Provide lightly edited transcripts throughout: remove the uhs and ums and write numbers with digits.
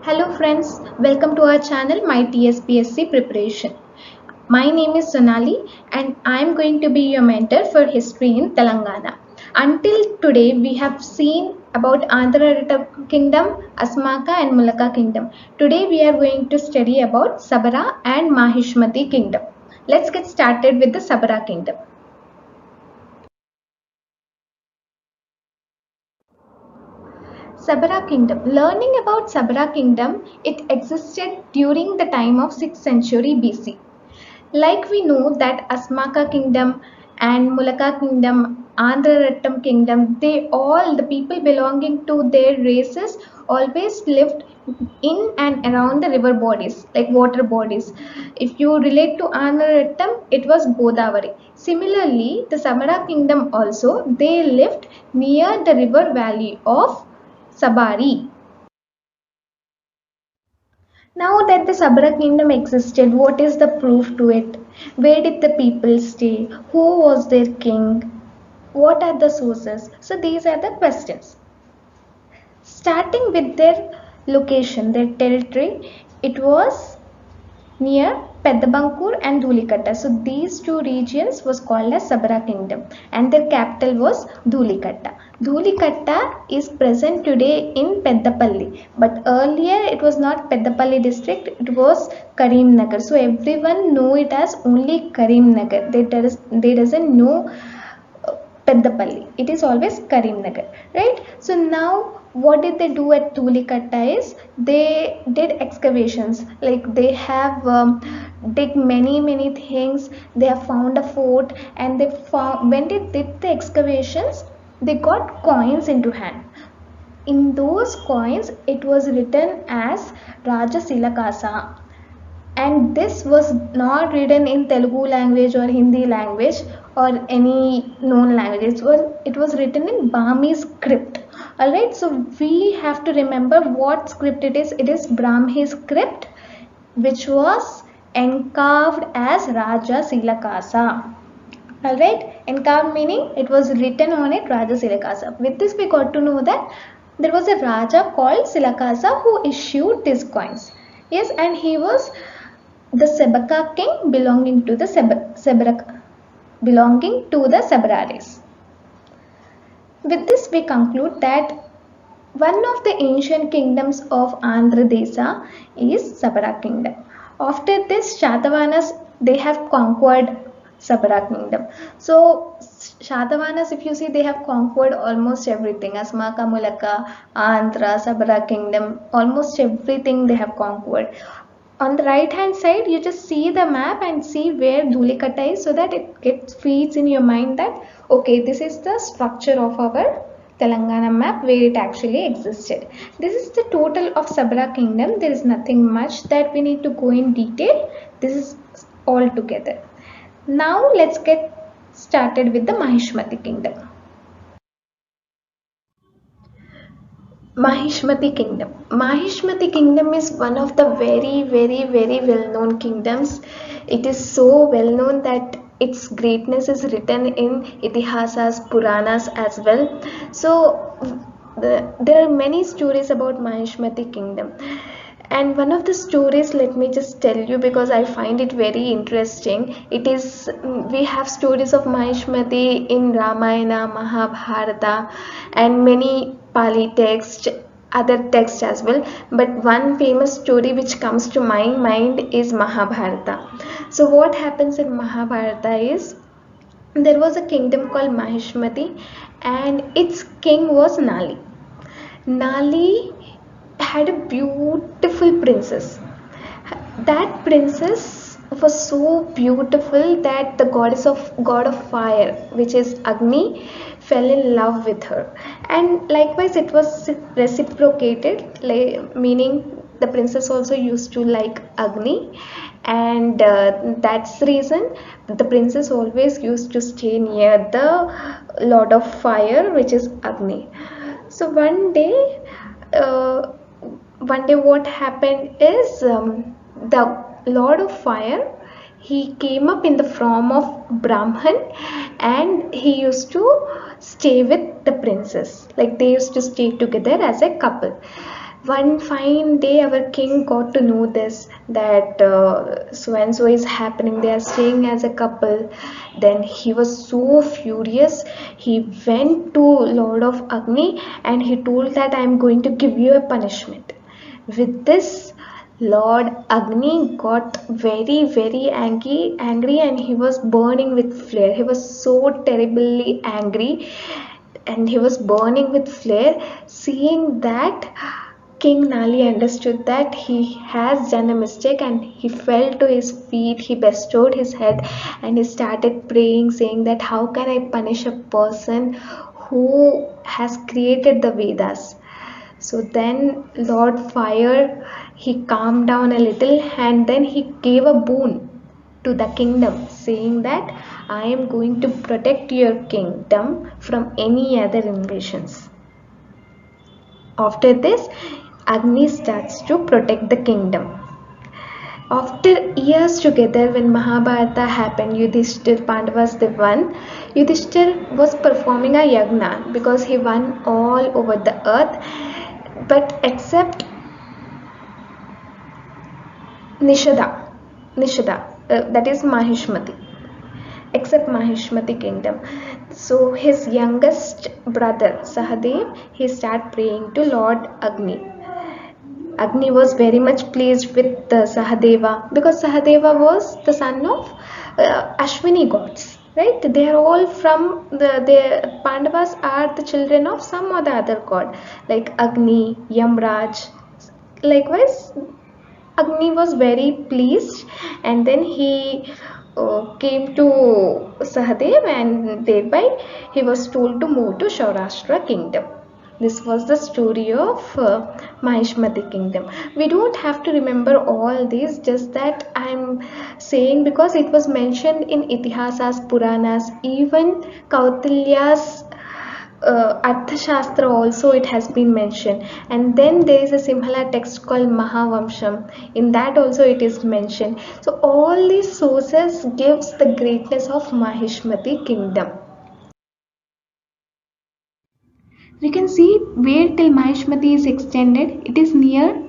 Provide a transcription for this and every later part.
Hello friends, welcome to our channel My TSPSC Preparation. My name is Sonali and I am going to be your mentor for history in Telangana. Until today we have seen about Andhra Kingdom, Asmaka and Mulaka Kingdom. Today we are going to study about Sabara and Mahishmati Kingdom. Let's get started with the Sabara Kingdom. Sabara Kingdom. Learning about Sabara Kingdom, it existed during the time of 6th century BC. Like we know that Asmaka Kingdom and Mulaka Kingdom, Andhra Kingdom, the people belonging to their races always lived in and around the river bodies, like water bodies. If you relate to Andhra it was Godavari. Similarly, the Samara Kingdom also, they lived near the river valley of Sabari. Now that the Sabara kingdom existed, what is the proof to it? Where did the people stay? Who was their king? What are the sources? So these are the questions. Starting with their location, their territory, it was near Pedabankur and Dhulikatta. So these two regions was called as Sabara kingdom and their capital was Dhulikatta. Dhulikatta is present today in Peddapalli, but earlier it was not Peddapalli district, it was Karimnagar. So everyone know it as only Karimnagar. They doesn't know Peddapalli. It is always Karimnagar, right? So now what did they do at Dhulikatta is they did excavations, like they have dig many things. They have found a fort and they found, when they did the excavations, they got coins into hand. In those coins it was written as Raja Silakasa, and this was not written in Telugu language or Hindi language or any known language. It was written in Brahmi script. Alright, so we have to remember what script it is. It is Brahmi script, which was encarved as Raja Silakasa. Alright, encarved meaning it was written on it Raja Silakasa. With this we got to know that there was a Raja called Silakasa who issued these coins. Yes, and he was the Sebaka king belonging to the Sabararis. With this we conclude that one of the ancient kingdoms of Andhra Desa is Sabara kingdom. After this, Shatavahanas, they have conquered Sabara kingdom. So Shatavahanas, if you see, they have conquered almost everything. Asmaka, Mulaka, Andhra, Sabara kingdom, almost everything they have conquered. On the right hand side, you just see the map and see where Dhulikatta is, so that it feeds in your mind that okay, this is the structure of our Telangana map where it actually existed. This is the total of Sabara kingdom. There is nothing much that we need to go in detail. This is all together. Now let's get started with the Mahishmati kingdom. Mahishmati kingdom. Mahishmati kingdom is one of the very well known kingdoms. It is so well known that its greatness is written in Itihasas, Puranas as well. So there are many stories about Mahishmati kingdom. And one of the stories, let me just tell you because I find it very interesting. It is, we have stories of Mahishmati in Ramayana, Mahabharata, and many Pali texts, other texts as well. But one famous story which comes to my mind is Mahabharata. So what happens in Mahabharata is, there was a kingdom called Mahishmati and its king was Nali. Nali had a beautiful princess. That princess was so beautiful that the god of fire, which is Agni, fell in love with her. And likewise it was reciprocated, meaning the princess also used to like Agni, and that's the reason the princess always used to stay near the lord of fire, which is Agni. So one day what happened is, the lord of fire, he came up in the form of Brahman and he used to stay with the princess, like they used to stay together as a couple. One fine day our king got to know this, that so and so is happening, they are staying as a couple. Then he was so furious, he went to Lord of Agni and he told that I am going to give you a punishment. With this, Lord Agni got very angry and he was burning with flare. He was so terribly angry and he was burning with flare. Seeing that, King Nali understood that he has done a mistake and he fell to his feet, he bestowed his head and he started praying, saying that how can I punish a person who has created the Vedas. So then Lord Fire, he calmed down a little and then he gave a boon to the kingdom, saying that I am going to protect your kingdom from any other invasions. After this, Agni starts to protect the kingdom. After years together, when Mahabharata happened, Yudhishthir, Pandavas they won. Yudhishthir was performing a yagna because he won all over the earth, but except Nishada, that is Mahishmati, except Mahishmati kingdom. So his youngest brother Sahadev, he started praying to Lord Agni. Agni was very much pleased with Sahadeva because Sahadeva was the son of Ashwini gods. Right? They are all from the Pandavas are the children of some or the other god, like Agni, Yamraj. Likewise, Agni was very pleased and then he came to Sahadev and thereby he was told to move to Saurashtra kingdom. This was the story of Mahishmati kingdom. We don't have to remember all this, just that I am saying because it was mentioned in Itihasas, Puranas, even Kautilya's Arthashastra also it has been mentioned, and then there is a similar text called Mahavamsham. In that also it is mentioned. So all these sources gives the greatness of Mahishmati kingdom. We can see where till Mahishmati is extended. It is near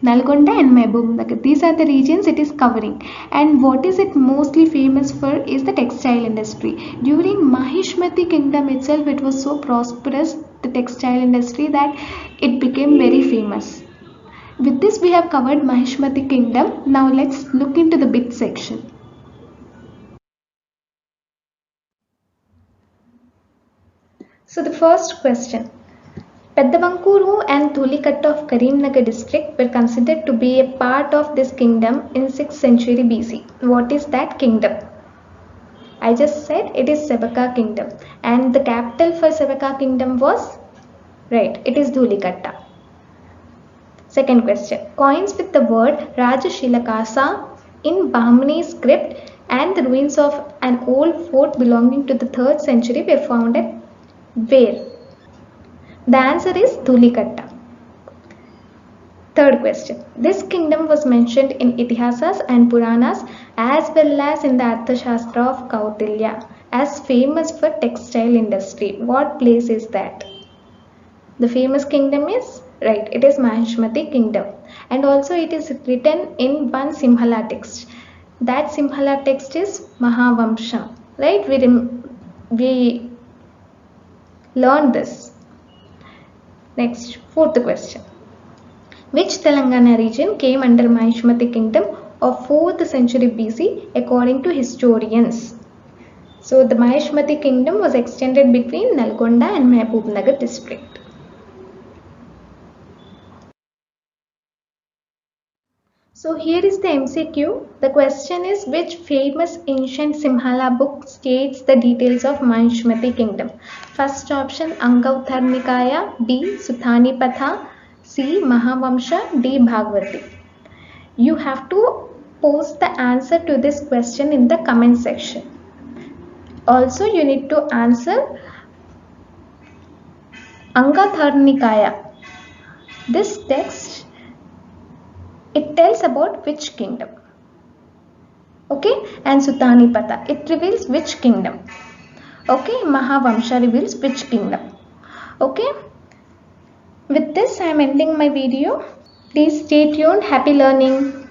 Nalgonda and Mehboob. These are the regions it is covering. And what is it mostly famous for is the textile industry. During Mahishmati kingdom itself, it was so prosperous, the textile industry, that it became very famous. With this we have covered Mahishmati kingdom. Now let's look into the bit section. So the first question. Peddavankuru and Dhulikattu of Karimnagar district were considered to be a part of this kingdom in 6th century BC. What is that kingdom? I just said it is Sevaka kingdom, and the capital for Sevaka kingdom was, right, it is Dhulikatta. Second question. Coins with the word Rajashilakasa in Bahmani script and the ruins of an old fort belonging to the 3rd century were found at where? The answer is Dhulikatta. Third question. This kingdom was mentioned in Itihasas and Puranas as well as in the Arthashastra of Kautilya as famous for textile industry. What place is that? The famous kingdom is, right, it is Mahishmati kingdom, and also it is written in one Simhala text. That Simhala text is Mahavamsham, right? We learned this. Next, fourth question. Which Telangana region came under Mahishmati kingdom of 4th century BC according to historians? So the Mahishmati kingdom was extended between Nalgonda and Mehboob district. So here is the MCQ. The question is, which famous ancient Simhala book states the details of Mahishmati kingdom? First option Angavtarnikaya, B. Suthanipatha, C. Mahavamsha, D. Bhagavati. You have to post the answer to this question in the comment section. Also you need to answer Angavtarnikaya. This text, it tells about which kingdom. Okay, and Suthanipatha, it reveals which kingdom. Okay, Mahavamsha reveals which kingdom. Okay, With this, I am ending my video. Please stay tuned. Happy learning.